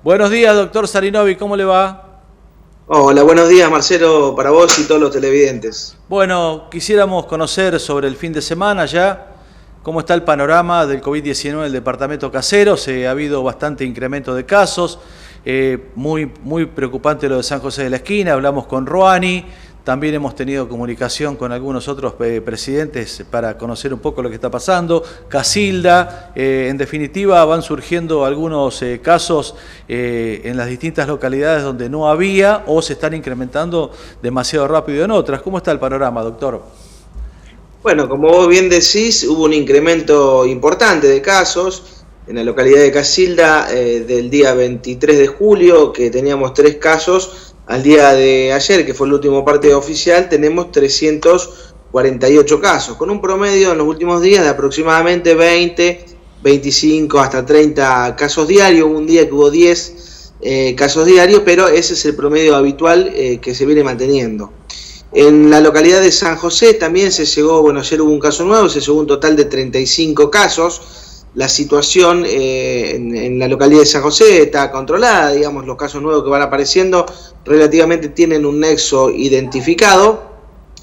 Buenos días, doctor Sarinovi, ¿cómo le va? Hola, buenos días Marcelo, para vos y todos los televidentes. Bueno, quisiéramos conocer sobre el fin de semana ya, cómo está el panorama del COVID-19 en el departamento Caseros. Ha habido bastante incremento de casos, muy preocupante lo de San José de la Esquina. Hablamos con Roani, también hemos tenido comunicación con algunos otros presidentes para conocer un poco lo que está pasando. Casilda, en definitiva van surgiendo algunos casos en las distintas localidades donde no había o se están incrementando demasiado rápido en otras. ¿Cómo está el panorama, doctor? Bueno, como vos bien decís, hubo un incremento importante de casos en la localidad de Casilda del día 23 de julio, que teníamos 3 casos. Al día de ayer, que fue el último parte oficial, tenemos 348 casos, con un promedio en los últimos días de aproximadamente 20, 25 hasta 30 casos diarios. Hubo un día que hubo 10 casos diarios, pero ese es el promedio habitual que se viene manteniendo. En la localidad de San José también se llegó, bueno, ayer hubo un caso nuevo, se llegó un total de 35 casos. La situación en la localidad de San José está controlada, digamos, los casos nuevos que van apareciendo relativamente tienen un nexo identificado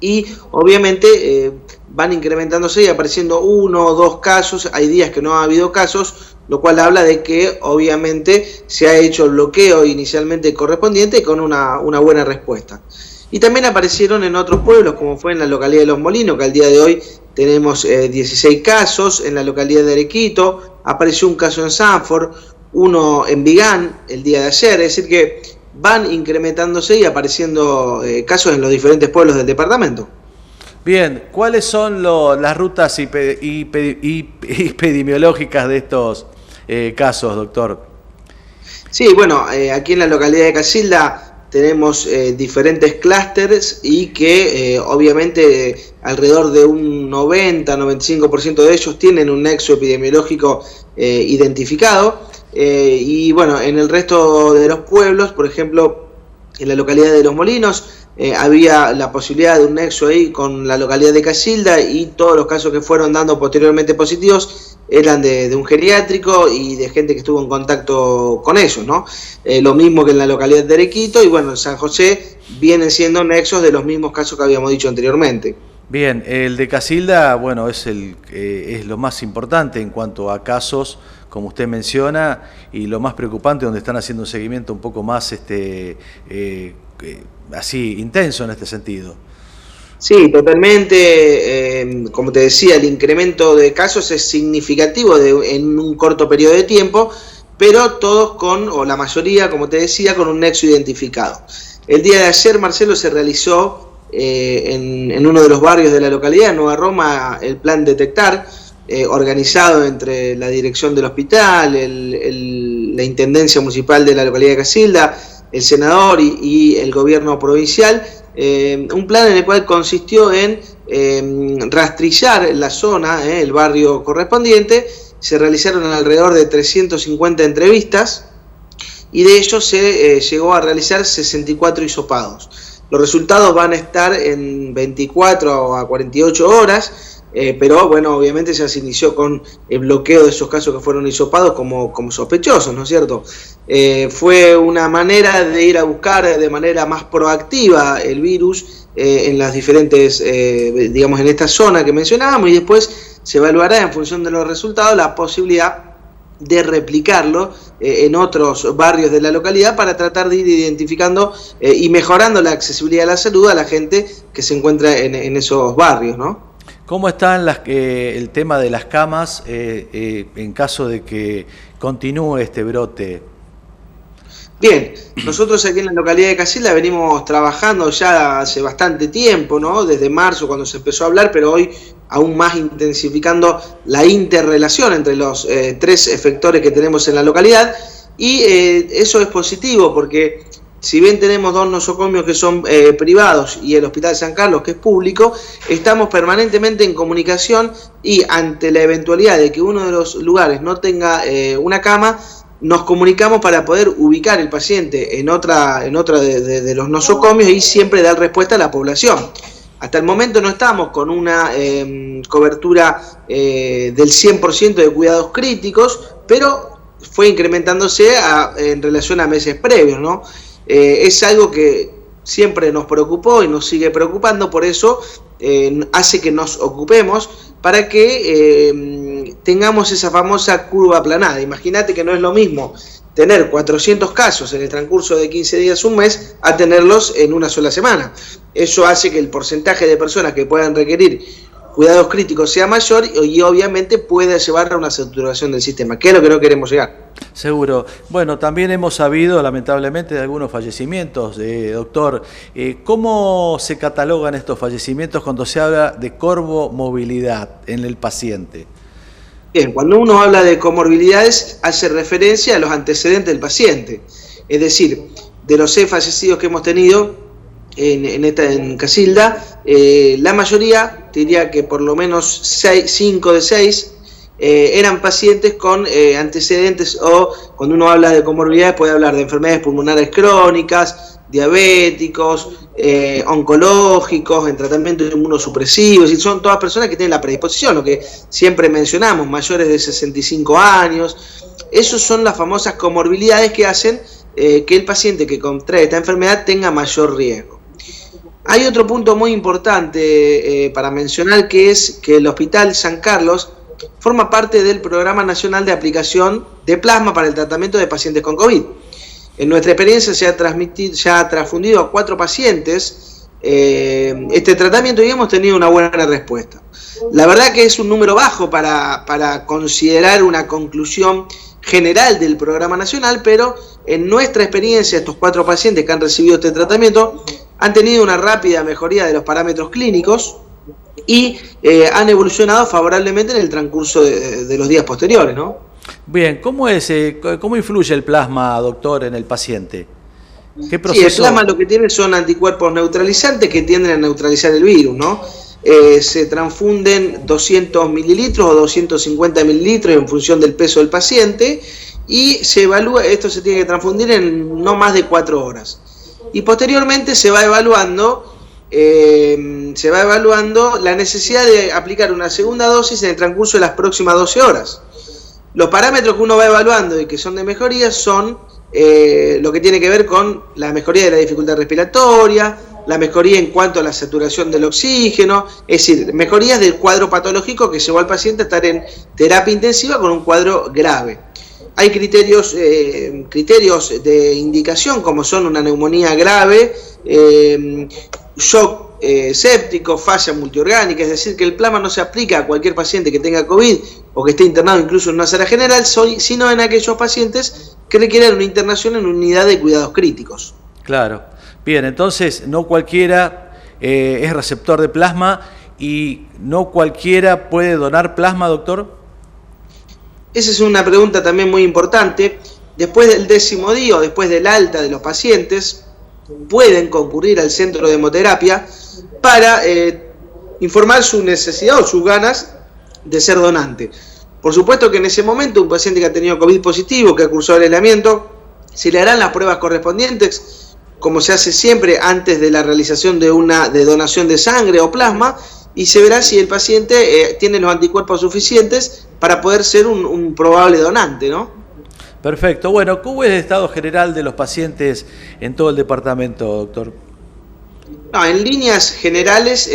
y obviamente van incrementándose y apareciendo 1 o 2 casos. Hay días que no ha habido casos, lo cual habla de que obviamente se ha hecho el bloqueo inicialmente correspondiente con una buena respuesta. Y también aparecieron en otros pueblos, como fue en la localidad de Los Molinos, que al día de hoy tenemos 16 casos. En la localidad de Arequito apareció un caso en Sanford, uno en Vigán el día de ayer. Es decir que van incrementándose y apareciendo casos en los diferentes pueblos del departamento. Bien, ¿cuáles son las rutas epidemiológicas de estos casos, doctor? Sí, bueno, aquí en la localidad de Casilda tenemos diferentes clústeres y que obviamente alrededor de un 90-95% de ellos tienen un nexo epidemiológico identificado. Y bueno, en el resto de los pueblos, por ejemplo, en la localidad de Los Molinos, había la posibilidad de un nexo ahí con la localidad de Casilda, y todos los casos que fueron dando posteriormente positivos eran de un geriátrico y de gente que estuvo en contacto con ellos, ¿no? Lo mismo que en la localidad de Arequito, y bueno, en San José vienen siendo nexos de los mismos casos que habíamos dicho anteriormente. Bien, el de Casilda, bueno, es lo más importante en cuanto a casos, como usted menciona, y lo más preocupante, donde están haciendo un seguimiento un poco más así intenso en este sentido. Sí, totalmente. Como te decía, el incremento de casos es significativo en un corto periodo de tiempo, pero todos o la mayoría, como te decía, con un nexo identificado. El día de ayer, Marcelo, se realizó en uno de los barrios de la localidad, en Nueva Roma, el plan Detectar, organizado entre la dirección del hospital, la Intendencia Municipal de la localidad de Casilda, el senador y el gobierno provincial. Un plan en el cual consistió en rastrillar la zona, el barrio correspondiente. Se realizaron alrededor de 350 entrevistas y de ellos se llegó a realizar 64 hisopados. Los resultados van a estar en 24 a 48 horas. Pero bueno, obviamente ya se inició con el bloqueo de esos casos que fueron hisopados como sospechosos, ¿no es cierto? Fue una manera de ir a buscar de manera más proactiva el virus en las diferentes, digamos, en esta zona que mencionábamos, y después se evaluará en función de los resultados la posibilidad de replicarlo en otros barrios de la localidad para tratar de ir identificando y mejorando la accesibilidad a la salud a la gente que se encuentra en esos barrios, ¿no? ¿Cómo están el tema de las camas en caso de que continúe este brote? Bien, nosotros aquí en la localidad de Casilda venimos trabajando ya hace bastante tiempo, ¿no? Desde marzo, cuando se empezó a hablar, pero hoy aún más intensificando la interrelación entre los 3 efectores que tenemos en la localidad, y eso es positivo porque si bien tenemos 2 nosocomios que son privados y el Hospital San Carlos, que es público, estamos permanentemente en comunicación, y ante la eventualidad de que uno de los lugares no tenga una cama, nos comunicamos para poder ubicar el paciente en otra de los nosocomios y siempre dar respuesta a la población. Hasta el momento no estamos con una cobertura del 100% de cuidados críticos, pero fue incrementándose en relación a meses previos, ¿no? Es algo que siempre nos preocupó y nos sigue preocupando, por eso hace que nos ocupemos para que tengamos esa famosa curva aplanada. Imagínate que no es lo mismo tener 400 casos en el transcurso de 15 días, un mes, a tenerlos en una sola semana. Eso hace que el porcentaje de personas que puedan requerir cuidados críticos sea mayor y obviamente puede llevar a una saturación del sistema, que es lo que no queremos llegar. Seguro. Bueno, también hemos sabido lamentablemente de algunos fallecimientos, doctor. ¿Cómo se catalogan estos fallecimientos cuando se habla de comorbilidad en el paciente? Bien, cuando uno habla de comorbilidades hace referencia a los antecedentes del paciente, es decir, de los 6 fallecidos que hemos tenido en Casilda, la mayoría, te diría que por lo menos 5 de 6 eran pacientes con antecedentes, o cuando uno habla de comorbilidades puede hablar de enfermedades pulmonares crónicas, diabéticos, oncológicos, en tratamiento inmunosupresivos, y son todas personas que tienen la predisposición, lo que siempre mencionamos, mayores de 65 años. Esos son las famosas comorbilidades que hacen que el paciente que contrae esta enfermedad tenga mayor riesgo. Hay otro punto muy importante para mencionar, que es que el Hospital San Carlos forma parte del Programa Nacional de Aplicación de Plasma para el tratamiento de pacientes con COVID. En nuestra experiencia se ha transfundido a 4 pacientes este tratamiento y hemos tenido una buena respuesta. La verdad que es un número bajo para considerar una conclusión general del programa nacional, pero en nuestra experiencia estos 4 pacientes que han recibido este tratamiento han tenido una rápida mejoría de los parámetros clínicos y han evolucionado favorablemente en el transcurso de los días posteriores, ¿no? Bien, ¿cómo influye el plasma, doctor, en el paciente? ¿Qué proceso? Sí, el plasma lo que tiene son anticuerpos neutralizantes que tienden a neutralizar el virus, ¿no? Se transfunden 200 mililitros o 250 mililitros en función del peso del paciente y se evalúa, esto se tiene que transfundir en no más de 4 horas. Y posteriormente se va evaluando la necesidad de aplicar una segunda dosis en el transcurso de las próximas 12 horas. Los parámetros que uno va evaluando y que son de mejoría son lo que tiene que ver con la mejoría de la dificultad respiratoria, la mejoría en cuanto a la saturación del oxígeno, es decir, mejorías del cuadro patológico que llevó al paciente a estar en terapia intensiva con un cuadro grave. Hay criterios de indicación como son una neumonía grave, shock séptico, falla multiorgánica, es decir, que el plasma no se aplica a cualquier paciente que tenga COVID o que esté internado incluso en una sala general, sino en aquellos pacientes que requieren una internación en una unidad de cuidados críticos. Claro. Bien, entonces no cualquiera es receptor de plasma y no cualquiera puede donar plasma, doctor. Esa es una pregunta también muy importante. Después del 10º día o después del alta de los pacientes, pueden concurrir al centro de hemoterapia para informar su necesidad o sus ganas de ser donante. Por supuesto que en ese momento un paciente que ha tenido COVID positivo, que ha cursado el aislamiento, se le harán las pruebas correspondientes, como se hace siempre antes de la realización de donación de sangre o plasma, y se verá si el paciente tiene los anticuerpos suficientes para poder ser un probable donante, ¿no? Perfecto. Bueno, ¿cómo es el estado general de los pacientes en todo el departamento, doctor? No, en líneas generales,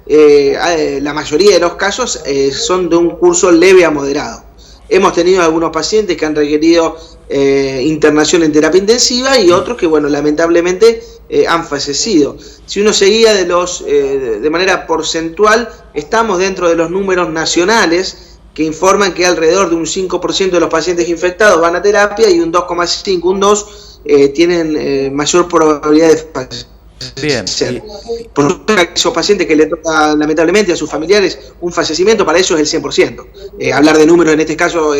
la mayoría de los casos son de un curso leve a moderado. Hemos tenido algunos pacientes que han requerido internación en terapia intensiva y otros que, bueno, lamentablemente han fallecido. Si uno seguía de manera porcentual, estamos dentro de los números nacionales que informan que alrededor de un 5% de los pacientes infectados van a terapia y un 2,5, un 2 tienen mayor probabilidad de fallecer. Bien. Por esos pacientes que le toca lamentablemente a sus familiares un fallecimiento, para ellos es el 100%. Hablar de números en este caso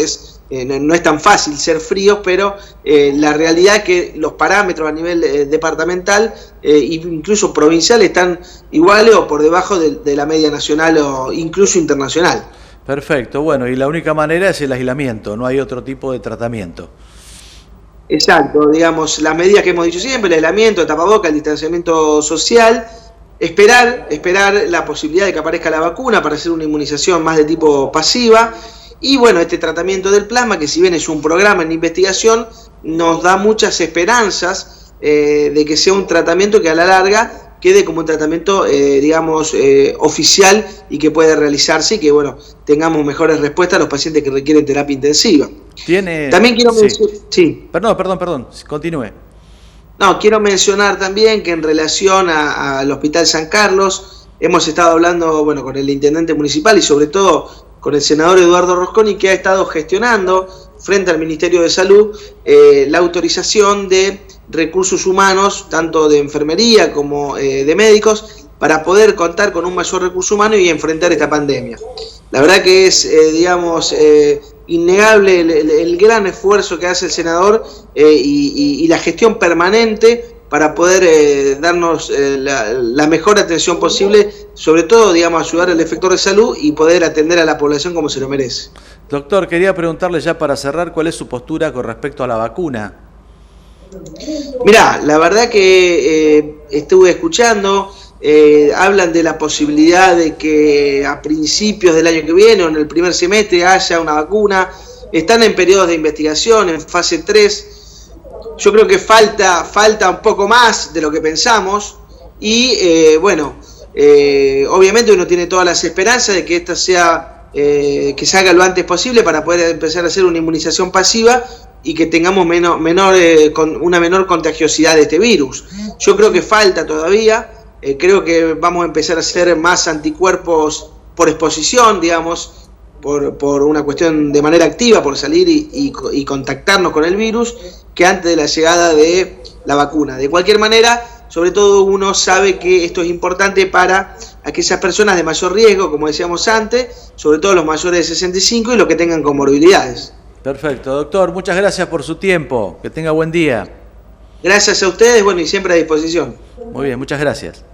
no es tan fácil ser fríos, pero la realidad es que los parámetros a nivel departamental e incluso provincial están iguales o por debajo de la media nacional o incluso internacional. Perfecto, bueno, y la única manera es el aislamiento, no hay otro tipo de tratamiento. Exacto, digamos, las medidas que hemos dicho siempre, el aislamiento, el tapaboca, el distanciamiento social, esperar la posibilidad de que aparezca la vacuna para hacer una inmunización más de tipo pasiva Y bueno, este tratamiento del plasma, que si bien es un programa en investigación, nos da muchas esperanzas de que sea un tratamiento que a la larga quede como un tratamiento, digamos, oficial y que pueda realizarse y que, bueno, tengamos mejores respuestas a los pacientes que requieren terapia intensiva. También quiero mencionar... Sí. Perdón, continúe. No, quiero mencionar también que en relación al Hospital San Carlos, hemos estado hablando, bueno, con el intendente municipal y sobre todo con el senador Eduardo Rosconi, que ha estado gestionando frente al Ministerio de Salud la autorización de recursos humanos, tanto de enfermería como de médicos, para poder contar con un mayor recurso humano y enfrentar esta pandemia. La verdad que es, digamos, innegable el gran esfuerzo que hace el senador y la gestión permanente para poder darnos la mejor atención posible, sobre todo, digamos, ayudar al efector de salud y poder atender a la población como se lo merece. Doctor, quería preguntarle ya para cerrar, ¿cuál es su postura con respecto a la vacuna? Mirá, la verdad que estuve escuchando, hablan de la posibilidad de que a principios del año que viene o en el primer semestre haya una vacuna. Están en periodos de investigación, en fase 3. Yo creo que falta un poco más de lo que pensamos y bueno, obviamente uno tiene todas las esperanzas de que esta sea, que se haga lo antes posible para poder empezar a hacer una inmunización pasiva y que tengamos una menor contagiosidad de este virus. Yo creo que falta todavía, creo que vamos a empezar a hacer más anticuerpos por exposición, digamos, por una cuestión de manera activa, por salir y contactarnos con el virus, que antes de la llegada de la vacuna. De cualquier manera, sobre todo uno sabe que esto es importante para aquellas personas de mayor riesgo, como decíamos antes, sobre todo los mayores de 65 y los que tengan comorbilidades. Perfecto, doctor, muchas gracias por su tiempo, que tenga buen día. Gracias a ustedes, bueno, y siempre a disposición. Muy bien, muchas gracias.